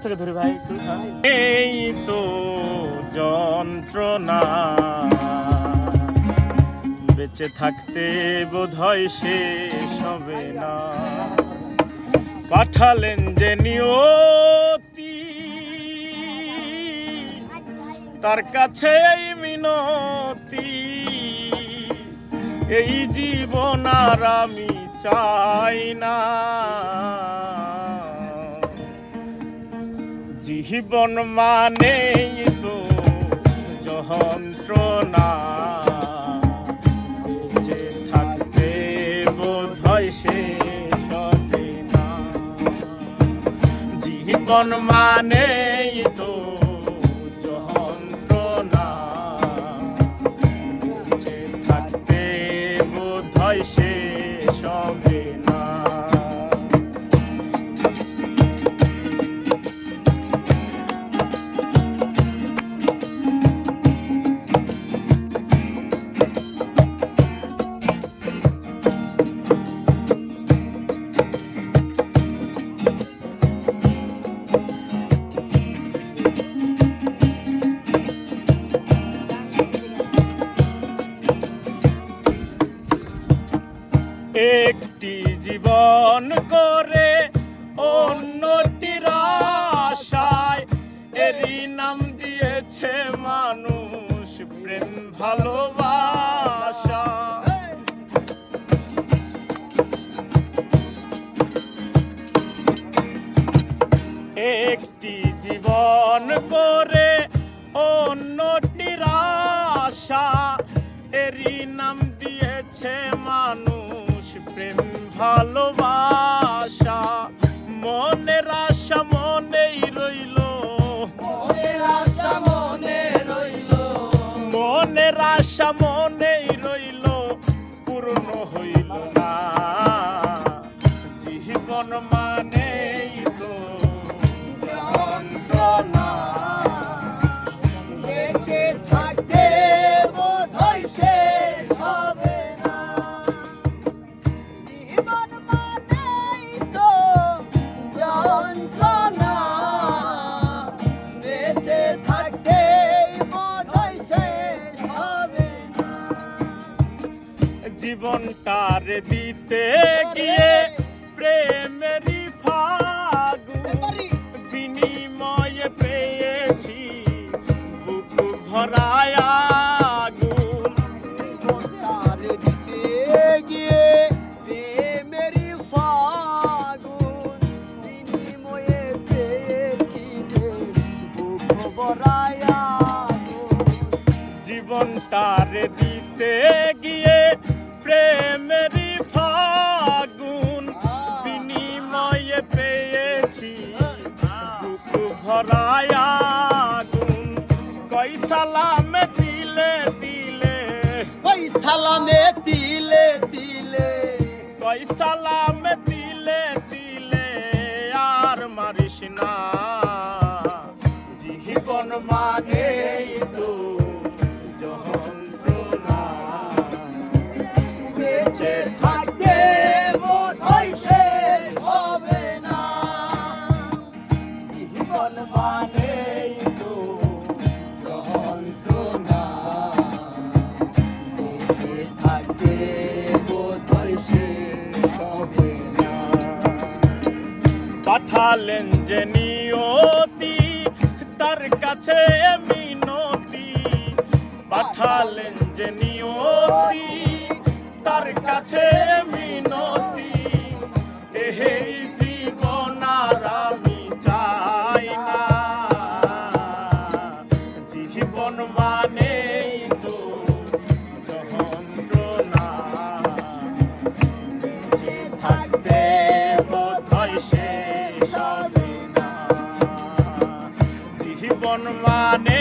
থেকে ধরে ভাই এই তো যন্ত্রণা বেঁচে থাকতে বোধহয় শেষ হবে না। পাঠালেন যে নিয়তি তার কাছে এই মিনতি, এই জীবন আর আমি চাই না। জীবন মানেই তো যন্ত্রণা বেঁচে থাকতে বোধহয় শেষ হবে না। জীবন মানেই তো যন্ত্রণা বেঁচে থাকতে বোধহয় শেষ হবে না। একটি জীবন করে অন্যটির আশায় এরই নাম দিয়েছে মানুষ প্রেম ভালোবাসা। একটি জীবন করে অন্যটির আশা এরই নাম দিয়েছে মানুষ প্রেম ভালোবাসা। মনের আশা মনেই রইল, মনের আশা মনে রইল, মনের আশা মনেই রইল, পূর্ণ হইল না। জীবন মানেই তো যন্ত্রণা বেঁচে থাকতে বোধহয় শেষ হবে না। জীবন মানেই তো যন্ত্রণা বেঁচে থাকতে বোধহয় শেষ হবে না। জীবনটার দিতে গিয়ে প্রেমেরই ফাগুন বিনিময়ে পেয়েছি বুক ভরায় আগুন। জীবনটার দিতে গিয়ে প্রেমেরই ফাগুন বিনিময়ে পেয়েছি যে বুক ভরায় আগুন। জীবনটার দিতে গিয়ে প্রেমেরই ফাগুন বিনিময়ে পেয়েছি বুক ভরায় আগুন। কই সালামে দিলে দিলে, ওই সালামে তিলে তিলে, কই সালামে দিলে দিলে আর মারিস না। জীবন মানেই তো যন্ত্রণা বেঁচে থাকতে বোধহয় শেষ হবে না। জীবন মানেই তো যন্ত্রণা বেঁচে থাকতে বোধহয় শেষ হবে না। পাঠালেন যে নিয়তি তার কাছে মিনতি, পাঠালেন যে নিয়তি তার কাছে মিনতি, এই জীবন আর আমি চাই না। জীবন মানেই তো যন্ত্রণা বেঁচে থাকতে বোধহয় শেষ হবে না। জীবন মানে